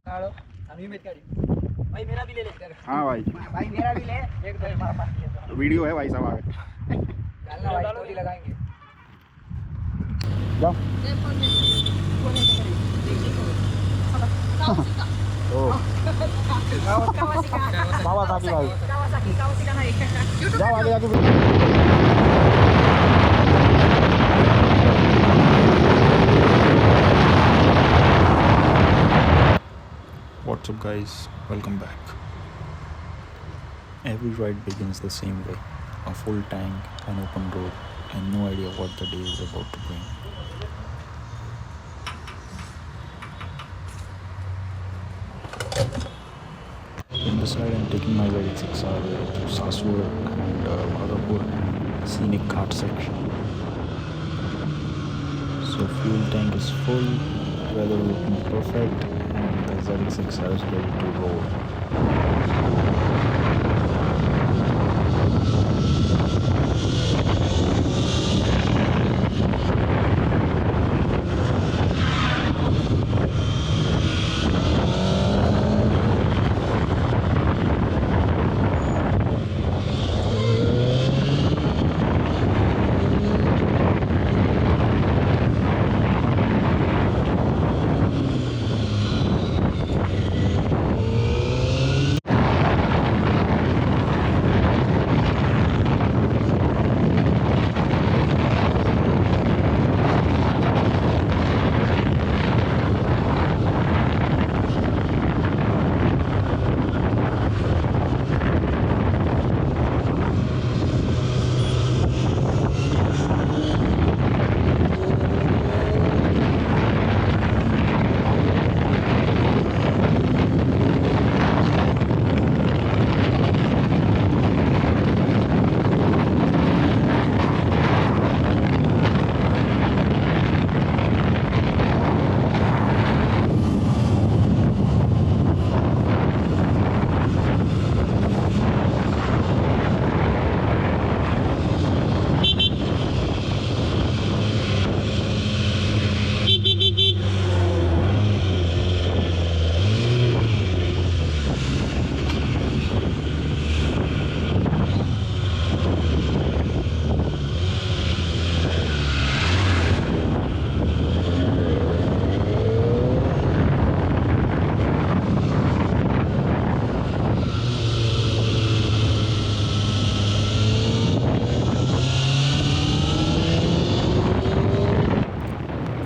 भाई मेरा भी ले ले। हाँ भाई भाई मेरा भी ले। एक दो हमारा पास है। वीडियो है भाई, सब आगे डालना भाई, स्टोरी लगाएंगे। जाओ। कावासाकी भाई, जाओ आगे आगे। What's up guys, welcome back. Every ride begins the same way, a full tank, an open road, and no idea what the day is about to bring. In this ride I'm taking my ZX-6R to Sasur and Bhagalpur and scenic Ghat section. So fuel tank is full, weather looking perfect, and the ZX-6R is ready to roll.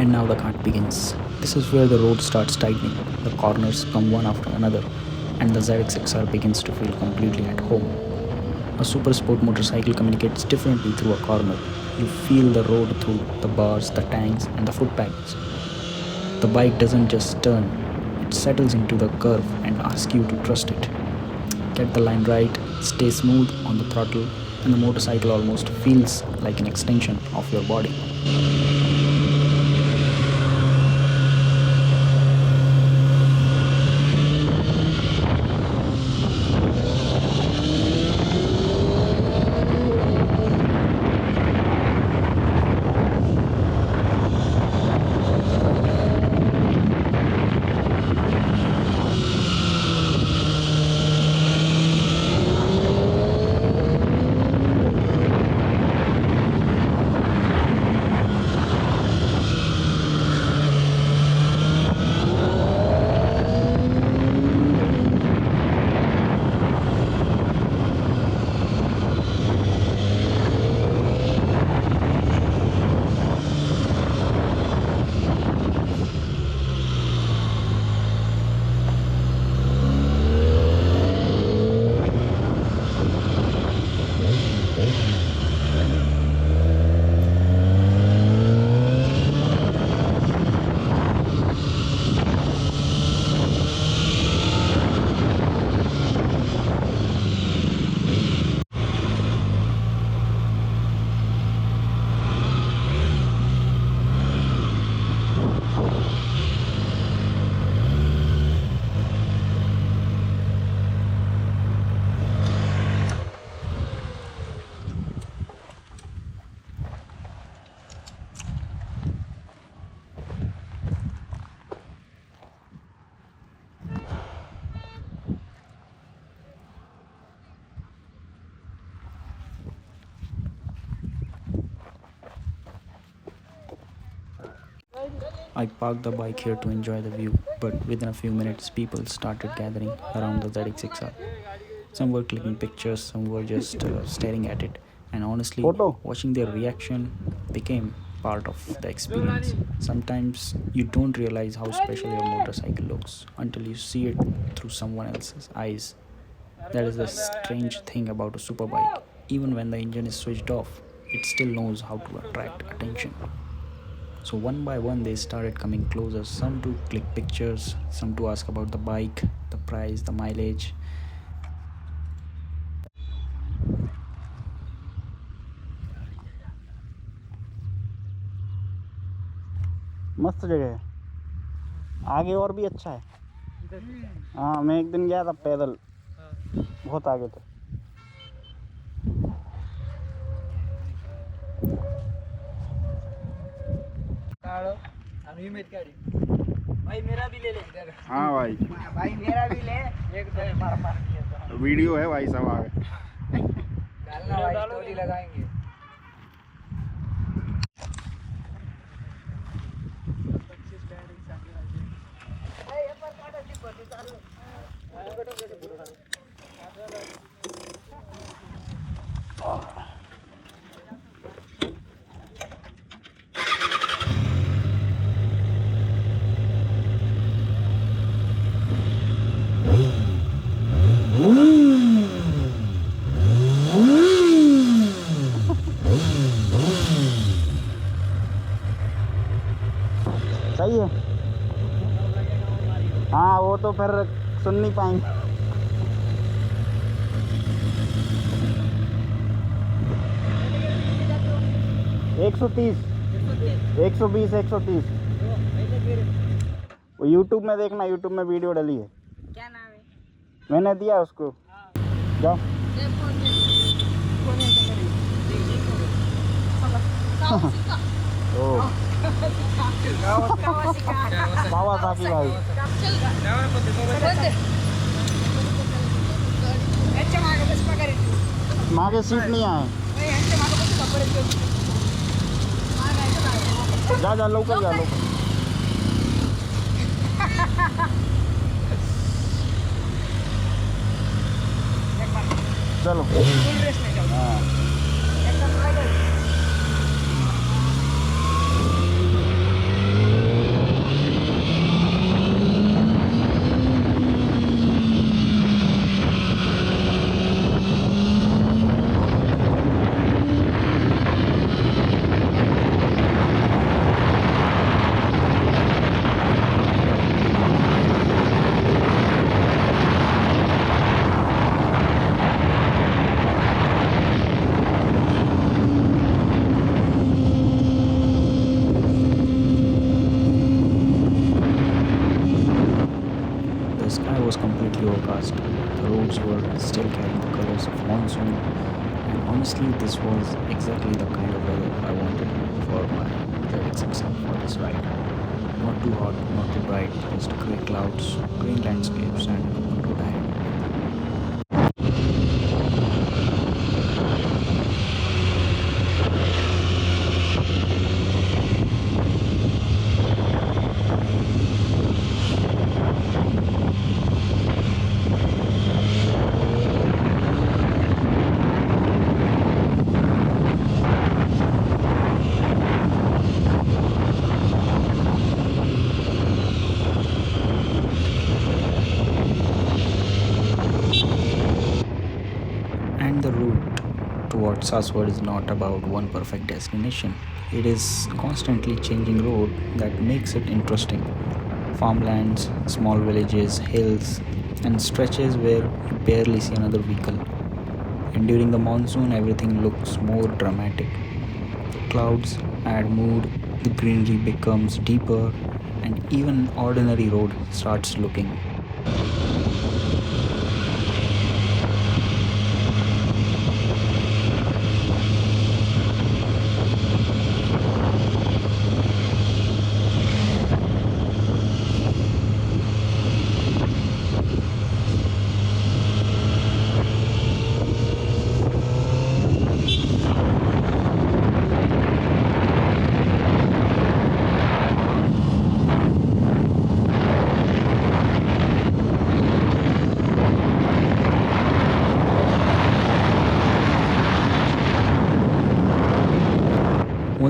And now the Ghat begins. This is where the road starts tightening, the corners come one after another, and the ZX-6R begins to feel completely at home. A super sport motorcycle communicates differently through a corner. You feel the road through the bars, the tanks, and the footpaths. The bike doesn't just turn, it settles into the curve and asks you to trust it. Get the line right, stay smooth on the throttle, and the motorcycle almost feels like an extension of your body. I parked the bike here to enjoy the view, but within a few minutes, people started gathering around the ZX6R. Some were clicking pictures, some were just staring at it, and honestly, photo watching their reaction became part of the experience. Sometimes you don't realize how special your motorcycle looks until you see it through someone else's eyes. That is the strange thing about a superbike. Even when the engine is switched off, it still knows how to attract attention. So one by one they started coming closer, some to click pictures, some to ask about the bike, the price, the mileage. मस्त जगह है आगे और भी अच्छा है हाँ मैं एक दिन गया था पैदल बहुत आगे थे भाई मेरा भी ले ले इधर। हाँ भाई भाई मेरा भी ले। एक दो मार मार दिया तो। वीडियो है भाई सब आगे डालना भाई स्टोरी लगाएंगे। सही है हाँ वो तो फिर सुन नहीं पाएंगे 130 120 130 वो यूट्यूब में देखना यूट्यूब में वीडियो डली है क्या नाम है? मैंने दिया उसको जाओ ओ कावासाकी भाई मागे सीट नहीं आए जा जा लवकर जा लवकर चलो हाँ The sky was completely overcast. The roads were still carrying the colors of monsoon, and honestly, this was exactly the kind of weather I wanted for my ZX-6R for this ride. Not too hot, not too bright, just grey clouds, green landscapes, and an open road ahead. And the route towards Saswad is not about one perfect destination. It is constantly changing road that makes it interesting. Farmlands, small villages, hills, and stretches where you barely see another vehicle. And during the monsoon, everything looks more dramatic. The clouds add mood, the greenery becomes deeper, and even an ordinary road starts looking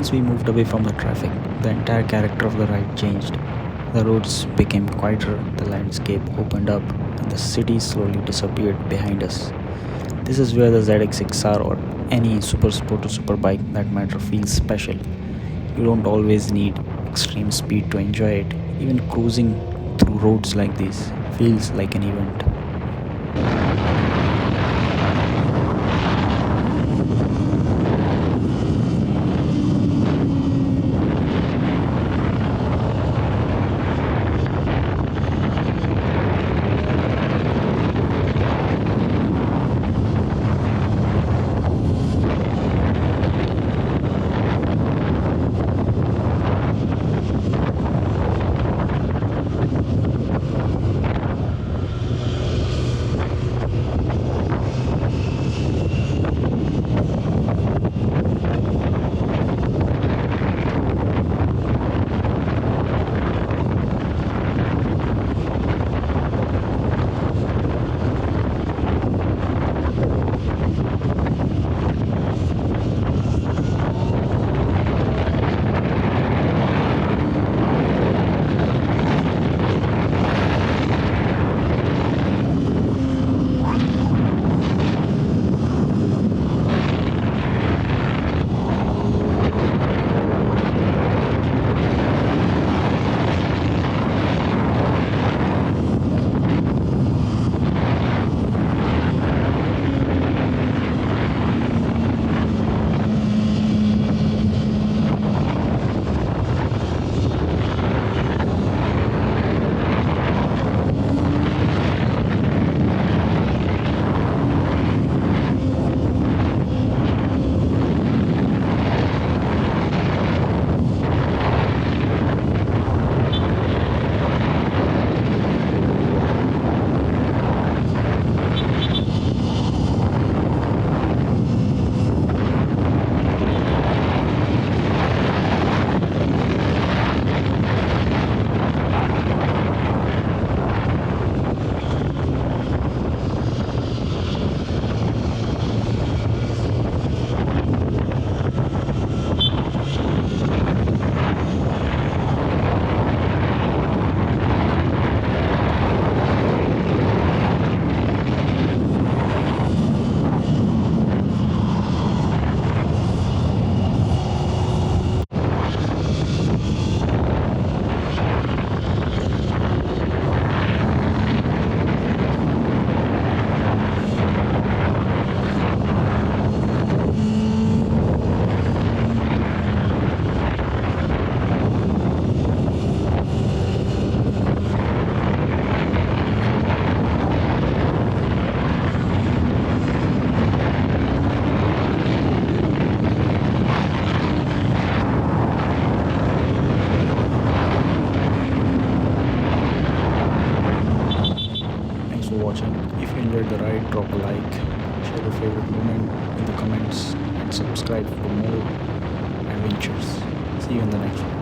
Once we moved away from the traffic, the entire character of the ride changed. The roads became quieter, the landscape opened up, and the city slowly disappeared behind us. This is where the ZX6R or any super sport or super bike that matter feels special. You don't always need extreme speed to enjoy it. Even cruising through roads like this feels like an event. Watching. If you enjoyed the ride, drop a like, share your favorite moment in the comments, and subscribe for more adventures. See you in the next one.